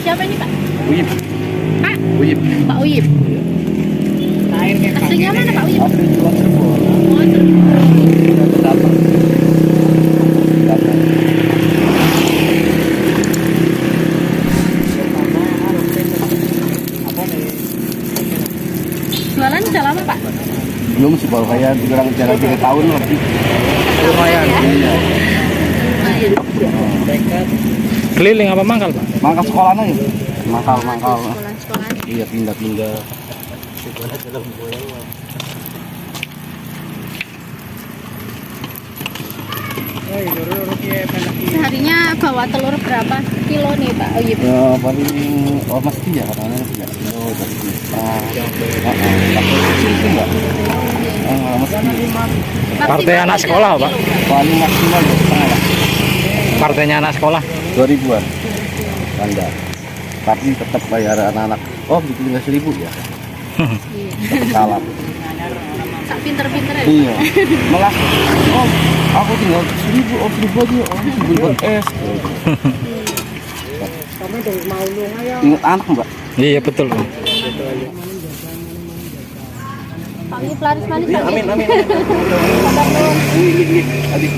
siapa ini Pak? Uyip. Pak? Uyip. Pak Uyip. Aslinya mana Pak Uyip? Asli Kulon Cirebon. Oh, Cirebon. Sudah datang. Jualan udah lama Pak? Belum sih, baru kayak kurang jalan 3 tahun lebih. Lumayan. Iya. Keliling apa mangkal, Pak? Mangkal sekolah nih. Mangkal. Sekolah. Iya, pindah-pindah. Seharinya bawa telur berapa kilo nih Pak Uyip? Ya paling mesti ya katanya 3 kilo, 2,5 kecil itu enggak? Mesti. Partai anak sekolah, Pak? Paling maksimal 2,5 lah. Partainya anak sekolah? 2000-an. Tanda. Tapi tetap bayar anak-anak. Oh, bikin 1.000 ya. Tetap kalah. Sak pinter-pinter ya? Iya. Malah oh, aku tinggal 1.000, oh 1.000 aja, oh 1.000 es. Ingat anak, Mbak. Iya, betul. Pak Uyip laris manis Iya, Pak? amin. Ini, adik.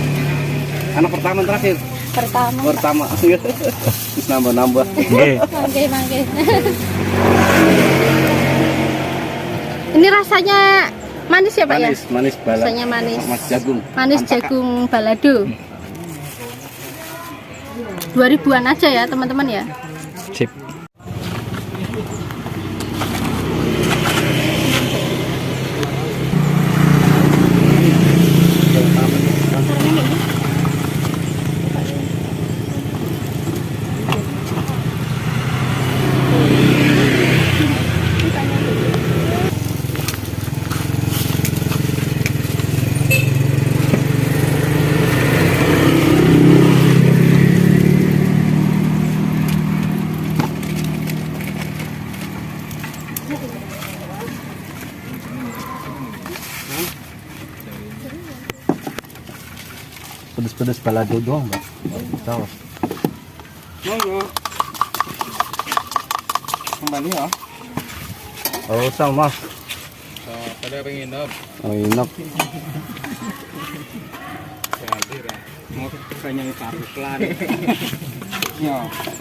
Anak pertama terakhir. Pertama. Terus nambah. Oke. Mangke. Ini rasanya manis ya Pak ya? Manis balado. Rasanya manis. Mas jagung. Manis Antaka. jagung balado. 2000-an aja ya teman-teman ya. Sip. Pedes-pedes balado doang, Mbak. Tahu. Monggo. Kembali ya. Oh, sama Mas. Pada pengen Oh, enak. mau banyak paru pelan. Ya,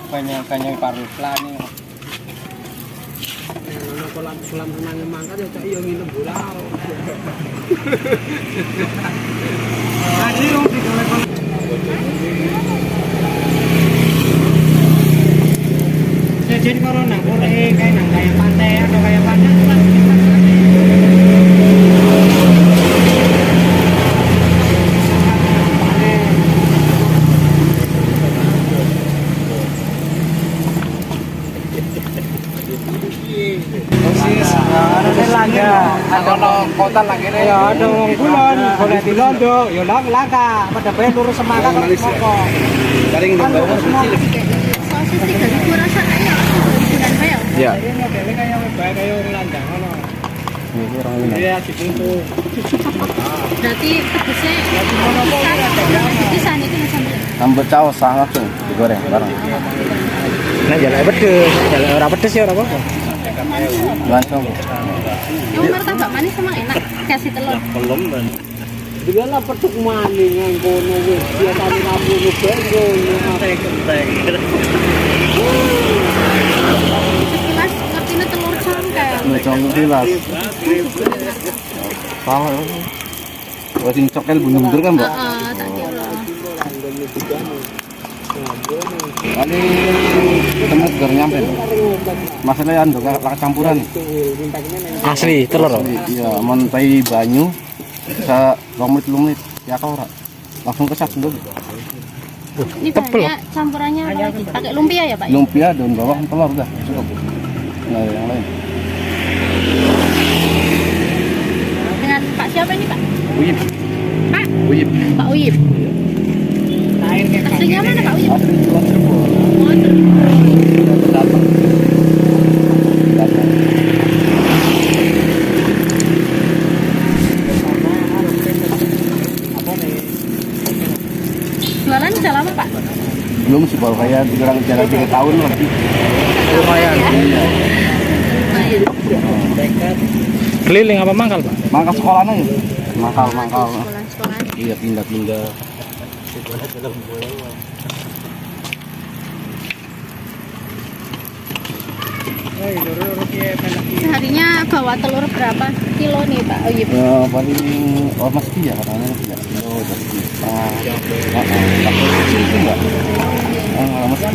banyak paru pelan nih. Kolam renang mangkat ya cak yo nginep bola. Tadi rong digawe jadi kalau nang boleh kayak nang kayak pantai atau kayak padang lah. Ada kota lagi nih. Ya ada wong kulon, boleh di Londo, ya langka, pada bae lurus semangat kok moko. Garing di bawah kecil. Sosis 3.000 rasanya ya 3.000-an Pak ya? Iya. Ini modelnya kayak bae kayak wong landang ngono. Ini orang ini. Iya, dituntut. Berarti pedesnya pisan itu Mas Ambil. Sambal caos langsung digoreng bareng. Nah, jalan pedes, jalan ora pedes ya ora apa-apa. Langsung. Yang martabak manis emang enak kasih telur. Belum dan. Dia lah petuk maning nang kono wis biasane rabu ngono Kenteng. Sekilas ngertine telur congkel. Ngecong tilas. Salah. Wah, sing cokel bundur kan, Mbak? Heeh, tak kira. Kali ketemu segar nyampe. Masalahnya ando laka campuran. Asli telur. Iya, montai banyu bisa 2 menit ya kau ora. Langsung kesat dulu. Ini Tebel. bahannya campurannya apa lagi? Pakai lumpia ya Pak? Ya? Lumpia daun bawang telur udah cukup. Nah, yang lain. Dengan Pak siapa ini Pak? Uyip. Pak? Uyip. Pak Uyip. Aslinya mana Pak Uyip? Asli Kulon Cirebon. Oh, Cirebon. Sudah datang. Jualan udah lama Pak? Belum sih, Kalau kayak kurang jalan 3 tahun lebih. Lumayan. Iya. Keliling apa mangkal, Pak? Mangkal sekolahnya ya. Mangkal. Sekolah-sekolah. Iya, pindah-pindah. Seharinya bawa telur berapa kilo nih Pak? Oh iya. Paling mesti ya katanya ya. Oh, jadi kecil itu enggak? Mesti.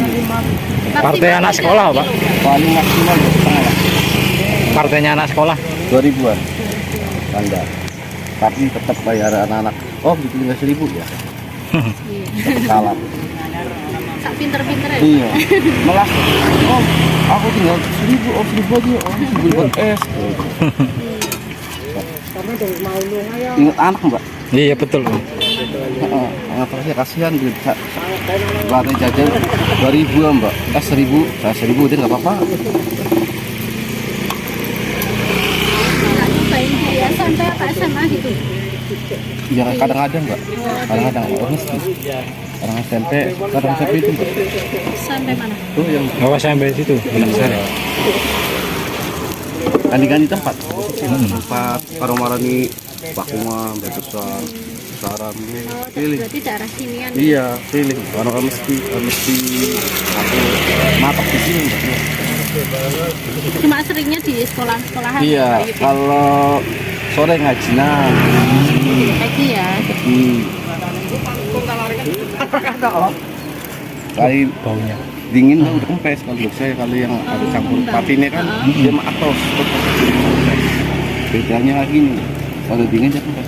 Partai anak sekolah, Pak? Paling maksimal ya, setengah lah. Partainya anak sekolah. 2000-an. Tanda. Tapi tetap bayar anak-anak. Oh, gitu tinggal 1000 ya. Salah. Sak pinter-pinter ya. Iya. Malah oh, aku tinggal 1000, oh 1000 aja, oh 1000 buat es. Ingat anak, Mbak. Iya, betul. Anak terusnya kasihan dia bisa latih jajan 2000 Mbak. 1000, saya 1000 dia nggak apa-apa. Nggak nyobain kuliah sampai apa SMA gitu. Ya kadang-kadang Mbak. Kadang-kadang oh, mesti. Kadang SMP, kadang SMP itu Mbak. Sampai mana? Tuh yang Bawa sampai situ. ganti-ganti tempat. Tempat Paromarani, Pakuma, Betusan, Saram, pilih. Berarti daerah sinian. Iya, pilih. Orang mesti aku matok di sini Mbak. Cuma seringnya di sekolah-sekolahan. Iya, kalau sore ngajinan. Lagi ya. Kali Baunya. dingin kan udah kempes kalau saya kalau yang ada campur patine kan dia mah atos. Bedanya lagi nih, kalau dingin dia kempes.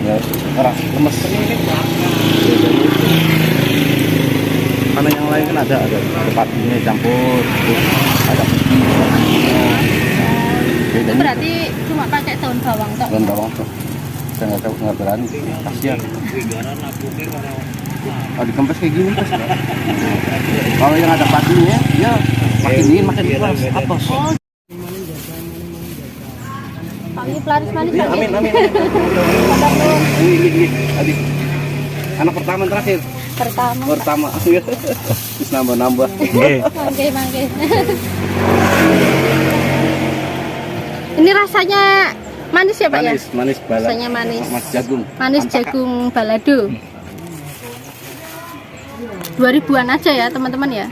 Ya keras, lemes. Bedanya itu. Karena yang lain kan ada patine campur, terus ada putih. Bedanya Berarti cuma pakai daun bawang tok. daun bawang tuh. Saya nggak berani, kasihan. Kalau dikempes kayak gini pas Mbak. Kalau yang ada patinya, ya makin dingin makin keras, atos. Panggil pelaris manis. Iya, amin. Ini, adik. Anak pertama terakhir. Pertama. Terus nambah. Mangke. Ini rasanya manis ya Pak ya? Manis balado. Rasanya manis. Mas jagung. Manis jagung balado. 2000-an aja ya teman-teman ya.